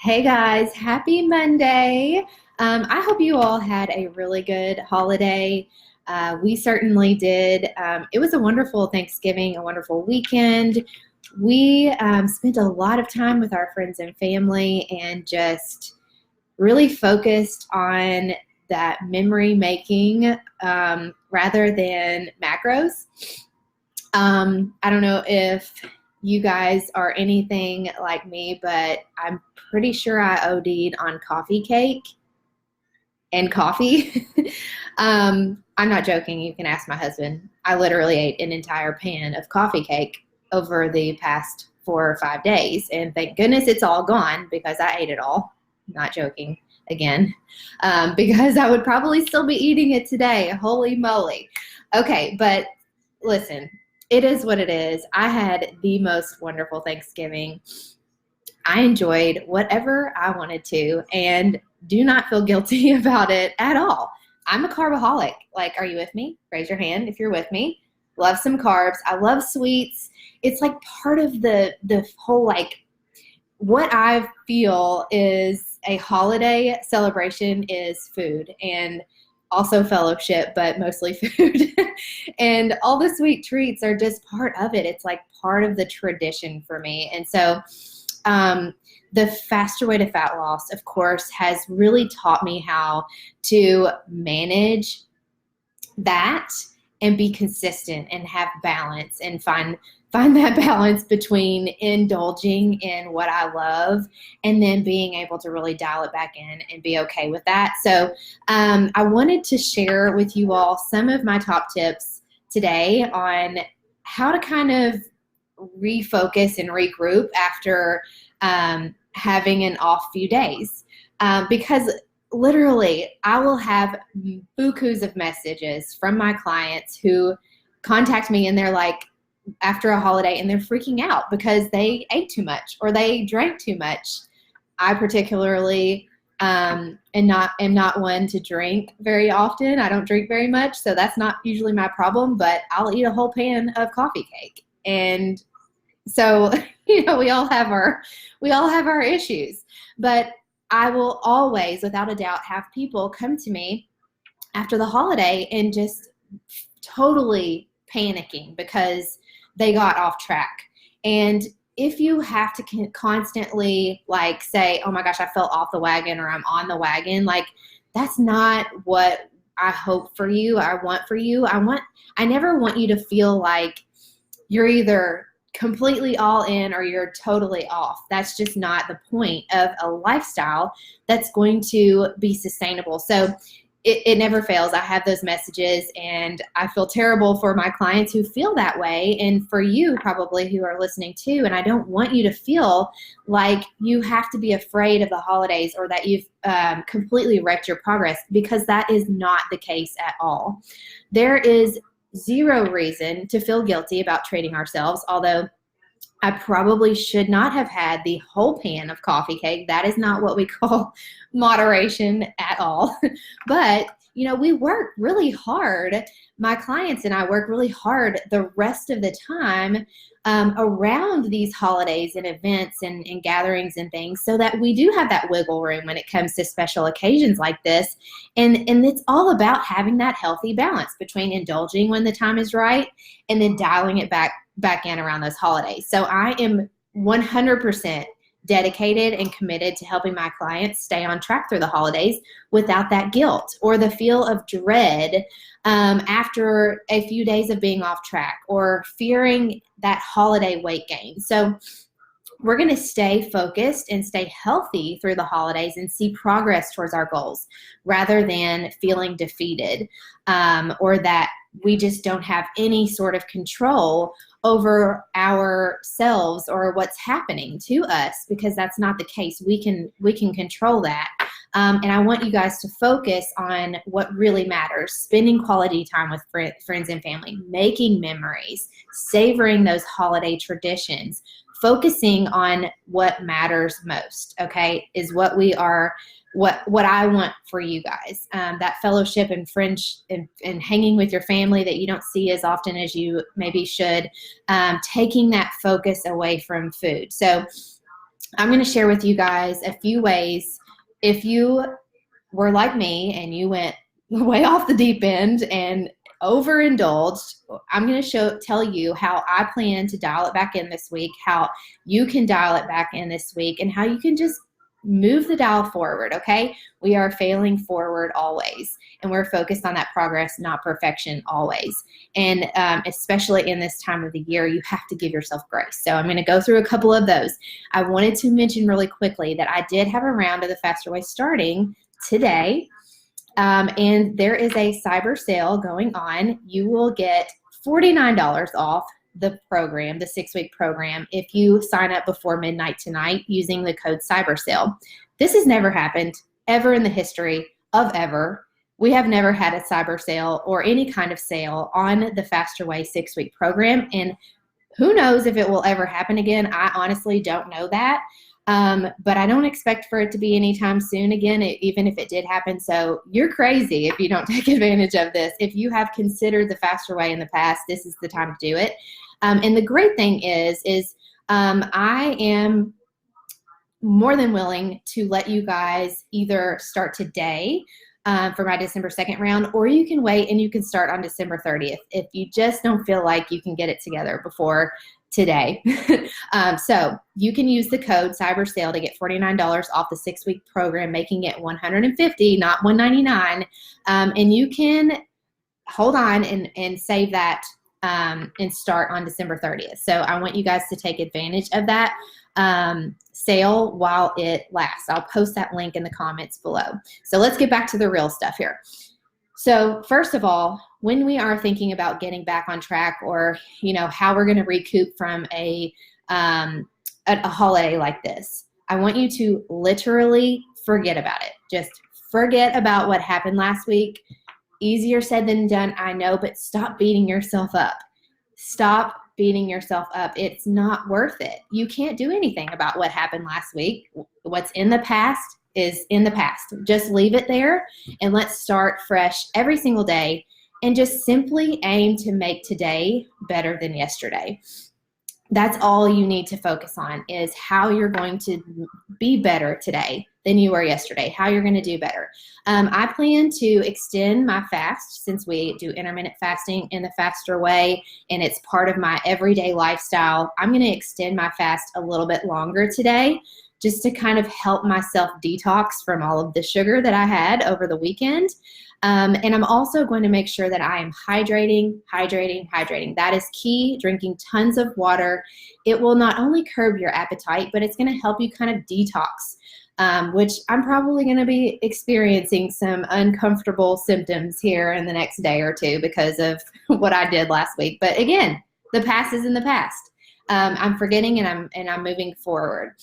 Hey guys, happy Monday. I hope you all had a really good holiday. We certainly did. It was a wonderful Thanksgiving, a wonderful weekend. We spent a lot of time with our friends and family and just really focused on that memory making rather than macros. I don't know if you guys are anything like me, but I'm pretty sure I OD'd on coffee cake and coffee. I'm not joking. You can ask my husband. I literally ate an entire pan of coffee cake over the past 4 or 5 days, and thank goodness it's all gone because I ate it all. Not joking again, because I would probably still be eating it today. Holy moly. Okay, but listen, it is what it is. I had the most wonderful Thanksgiving. I enjoyed whatever I wanted to and do not feel guilty about it at all. I'm a carb-aholic. Like, are you with me? Raise your hand if you're with me. Love some carbs. I love sweets. It's like part of the whole, like, what I feel is a holiday celebration is food and also fellowship, but mostly food. And all the sweet treats are just part of it. It's like part of the tradition for me. And so the faster way to fat loss, of course, has really taught me how to manage that and be consistent and have balance and find that balance between indulging in what I love and then being able to really dial it back in and be okay with that. So I wanted to share with you all some of my top tips today on how to kind of refocus and regroup after having an off few days. Because literally I will have bukus of messages from my clients who contact me and they're like, after a holiday, and they're freaking out because they ate too much or they drank too much. I particularly am not one to drink very often. I don't drink very much, so that's not usually my problem, but I'll eat a whole pan of coffee cake. And so, we all have our issues, but I will always, without a doubt, have people come to me after the holiday and just totally panicking because they got off track. And if you have to constantly like say, oh my gosh, I fell off the wagon or I'm on the wagon, like that's not what I hope for you. I want for you. I never want you to feel like you're either completely all in or you're totally off. That's just not the point of a lifestyle that's going to be sustainable. So it never fails. I have those messages and I feel terrible for my clients who feel that way and for you probably who are listening too. And I don't want you to feel like you have to be afraid of the holidays or that you've completely wrecked your progress, because that is not the case at all. There is zero reason to feel guilty about treating ourselves, although I probably should not have had the whole pan of coffee cake. That is not what we call moderation at all. But, we work really hard. My clients and I work really hard the rest of the time around these holidays and events and gatherings and things so that we do have that wiggle room when it comes to special occasions like this. And it's all about having that healthy balance between indulging when the time is right and then dialing it back in around those holidays. So I am 100% dedicated and committed to helping my clients stay on track through the holidays without that guilt or the feel of dread after a few days of being off track or fearing that holiday weight gain. So we're going to stay focused and stay healthy through the holidays and see progress towards our goals rather than feeling defeated or that we just don't have any sort of control over ourselves or what's happening to us, because that's not the case. We can control that. And I want you guys to focus on what really matters, spending quality time with friends and family, making memories, savoring those holiday traditions, focusing on what matters most, okay, is what we are, what I want for you guys. That fellowship and friends and hanging with your family that you don't see as often as you maybe should, taking that focus away from food. So I'm going to share with you guys a few ways. If you were like me and you went way off the deep end and overindulged, I'm going to tell you how I plan to dial it back in this week, how you can dial it back in this week, and how you can just move the dial forward, okay? We are failing forward always, and we're focused on that progress, not perfection always. And especially in this time of the year, you have to give yourself grace. So I'm going to go through a couple of those. I wanted to mention really quickly that I did have a round of the Faster Way starting today. And there is a cyber sale going on. You will get $49 off the program, the 6-week program, if you sign up before midnight tonight using the code CYBERSALE. This has never happened ever in the history of ever. We have never had a cyber sale or any kind of sale on the Faster Way 6-week program. And who knows if it will ever happen again? I honestly don't know that. But I don't expect for it to be anytime soon again, even if it did happen. So you're crazy if you don't take advantage of this. If you have considered the Faster Way in the past, this is the time to do it. And the great thing is I am more than willing to let you guys either start today for my December 2nd round, or you can wait and you can start on December 30th if you just don't feel like you can get it together before today. So you can use the code CYBERSALE to get $49 off the 6-week program, making it $150, not $199. And you can hold on and save that and start on December 30th. So I want you guys to take advantage of that sale while it lasts. I'll post that link in the comments below. So let's get back to the real stuff here. So first of all, when we are thinking about getting back on track, or how we're going to recoup from a holiday like this, I want you to literally forget about it. Just forget about what happened last week. Easier said than done, I know, but stop beating yourself up. Stop beating yourself up. It's not worth it. You can't do anything about what happened last week. What's in the past is in the past. Just leave it there, and let's start fresh every single day and just simply aim to make today better than yesterday. That's all you need to focus on, is how you're going to be better today than you were yesterday, how you're going to do better. I plan to extend my fast, since we do intermittent fasting in the Faster Way, and it's part of my everyday lifestyle. I'm going to extend my fast a little bit longer today, just to kind of help myself detox from all of the sugar that I had over the weekend. And I'm also going to make sure that I am hydrating. That is key. Drinking tons of water. It will not only curb your appetite, but it's going to help you kind of detox, which I'm probably going to be experiencing some uncomfortable symptoms here in the next day or two because of what I did last week. But again, the past is in the past. I'm forgetting and I'm moving forward.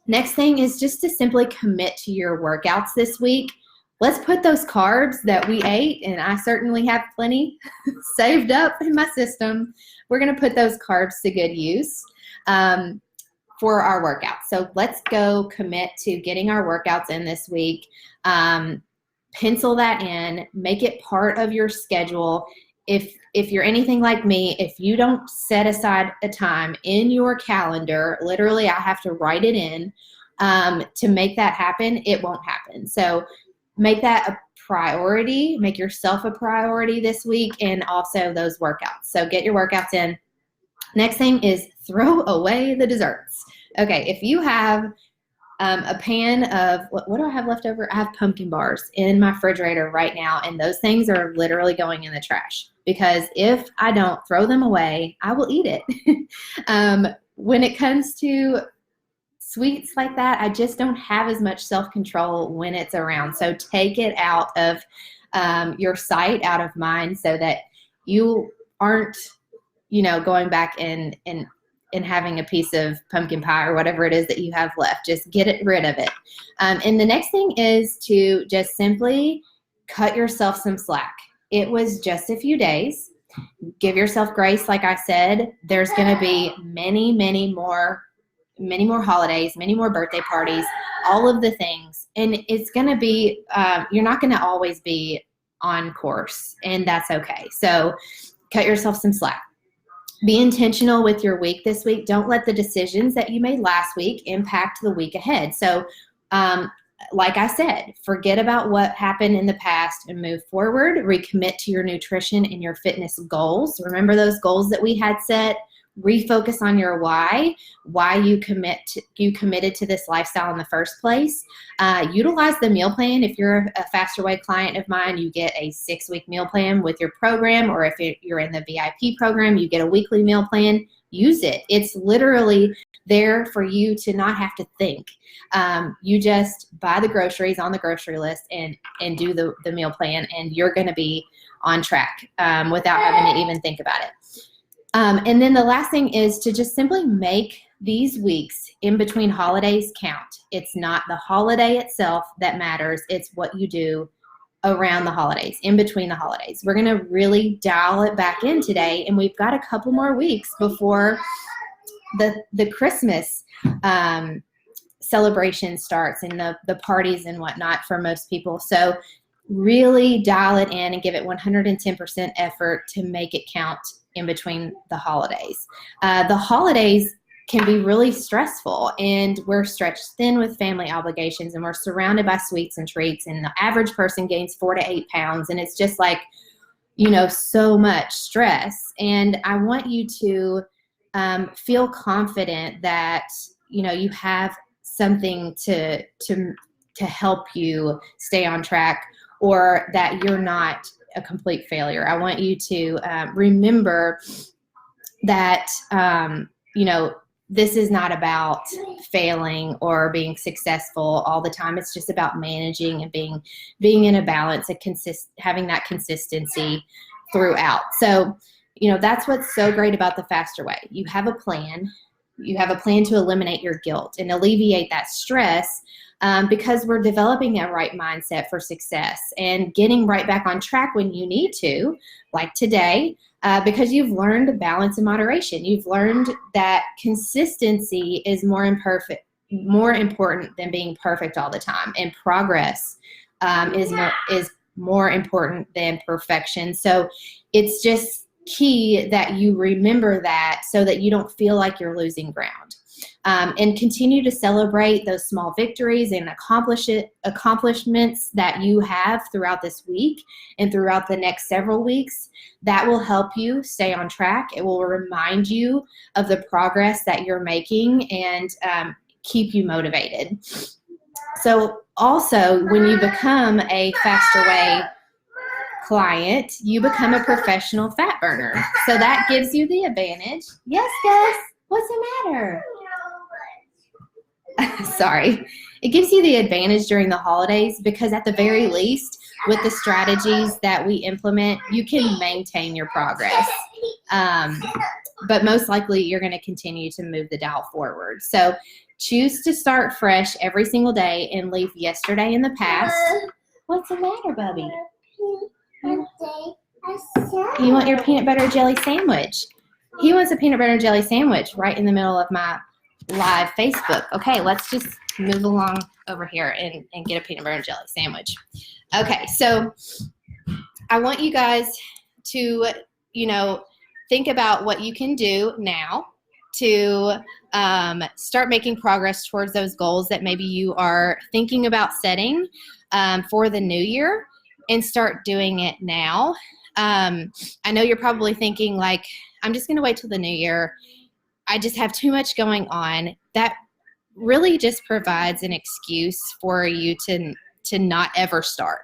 Next thing is just to simply commit to your workouts this week. Let's put those carbs that we ate, and I certainly have plenty saved up in my system. We're going to put those carbs to good use for our workouts. So let's go commit to getting our workouts in this week. Pencil that in. Make it part of your schedule. If you're anything like me, if you don't set aside a time in your calendar, literally I have to write it in to make that happen, it won't happen. So make that a priority. Make yourself a priority this week, and also those workouts. So get your workouts in. Next thing is throw away the desserts. Okay, if you have a pan of, what do I have left over? I have pumpkin bars in my refrigerator right now, and those things are literally going in the trash, because if I don't throw them away, I will eat it. When it comes to sweets like that, I just don't have as much self-control when it's around. So take it out of your sight, out of mind, so that you aren't, going back and having a piece of pumpkin pie or whatever it is that you have left. Just get rid of it. And the next thing is to just simply cut yourself some slack. It was just a few days. Give yourself grace. Like I said, there's going to be many more holidays, many more birthday parties, all of the things. And it's going to be, you're not going to always be on course, and that's okay. So cut yourself some slack. Be intentional with your week this week. Don't let the decisions that you made last week impact the week ahead. So, like I said, forget about what happened in the past and move forward. Recommit to your nutrition and your fitness goals. Remember those goals that we had set. Refocus on your why you committed to this lifestyle in the first place. Utilize the meal plan. If you're a Faster Way client of mine, you get a 6-week meal plan with your program, or if you're in the VIP program, you get a weekly meal plan. Use it. It's literally there for you to not have to think. You just buy the groceries on the grocery list and do the meal plan, and you're going to be on track without having to even think about it. And then the last thing is to just simply make these weeks in between holidays count. It's not the holiday itself that matters. It's what you do around the holidays, in between the holidays. We're going to really dial it back in today, and we've got a couple more weeks before the Christmas celebration starts and the parties and whatnot for most people. So really dial it in and give it 110% effort to make it count in between the holidays. The holidays can be really stressful, and we're stretched thin with family obligations, and we're surrounded by sweets and treats, and the average person gains 4 to 8 pounds, and it's just like, so much stress. And I want you to feel confident that, you have something to help you stay on track, or that you're not a complete failure. I want you to remember that, this is not about failing or being successful all the time. It's just about managing and being in a balance and having that consistency throughout. So, that's what's so great about the Faster Way. You have a plan. You have a plan to eliminate your guilt and alleviate that stress, because we're developing a right mindset for success and getting right back on track when you need to, like today, because you've learned balance and moderation. You've learned that consistency is more important than being perfect all the time, and progress is more important than perfection. So it's just key that you remember that, so that you don't feel like you're losing ground. And continue to celebrate those small victories and accomplishments that you have throughout this week and throughout the next several weeks. That will help you stay on track. It will remind you of the progress that you're making and keep you motivated. So also, when you become a Faster Way client, you become a professional fat burner. So that gives you the advantage. Yes, Gus, what's the matter? Sorry. It gives you the advantage during the holidays, because at the very least, with the strategies that we implement, you can maintain your progress. But most likely, you're going to continue to move the dial forward. So choose to start fresh every single day and leave yesterday in the past. What's the matter, Bubby? You want your peanut butter jelly sandwich. He wants a peanut butter jelly sandwich right in the middle of my live Facebook. Okay, let's just move along over here and get a peanut butter and jelly sandwich. Okay, so I want you guys to, think about what you can do now to start making progress towards those goals that maybe you are thinking about setting for the new year, and start doing it now. I know you're probably thinking, like, I'm just going to wait till the new year. I just have too much going on. That really just provides an excuse for you to not ever start,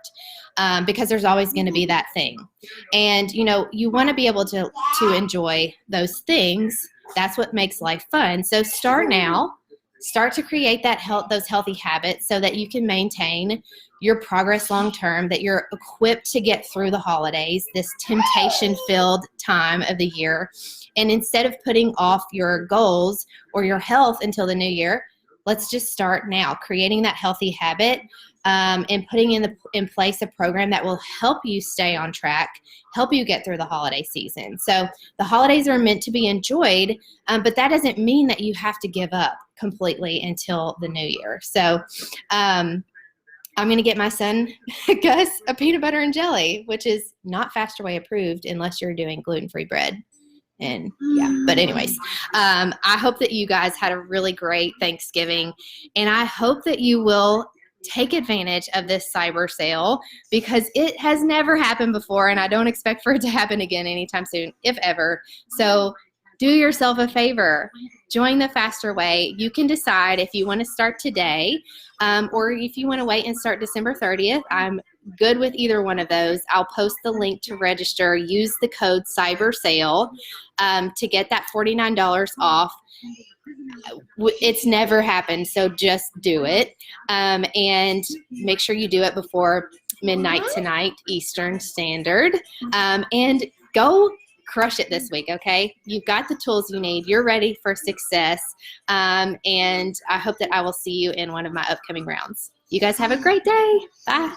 because there's always going to be that thing. And, you want to be able to enjoy those things. That's what makes life fun. So start now. Start to create those healthy habits so that you can maintain your progress long term, that you're equipped to get through the holidays, this temptation-filled time of the year. And instead of putting off your goals or your health until the new year, let's just start now, creating that healthy habit, and putting in place a program that will help you stay on track, help you get through the holiday season. So the holidays are meant to be enjoyed, but that doesn't mean that you have to give up completely until the new year. So I'm going to get my son, Gus, a peanut butter and jelly, which is not Faster Way approved unless you're doing gluten-free bread. And yeah, but anyways, I hope that you guys had a really great Thanksgiving, and I hope that you will take advantage of this cyber sale because it has never happened before, and I don't expect for it to happen again anytime soon, if ever. So do yourself a favor. Join the Faster Way. You can decide if you want to start today or if you want to wait and start December 30th. I'm good with either one of those. I'll post the link to register. Use the code CYBERSALE to get that $49 off. It's never happened, so just do it. And make sure you do it before midnight tonight, Eastern Standard. And go crush it this week, okay? You've got the tools you need. You're ready for success. And I hope that I will see you in one of my upcoming rounds. You guys have a great day. Bye.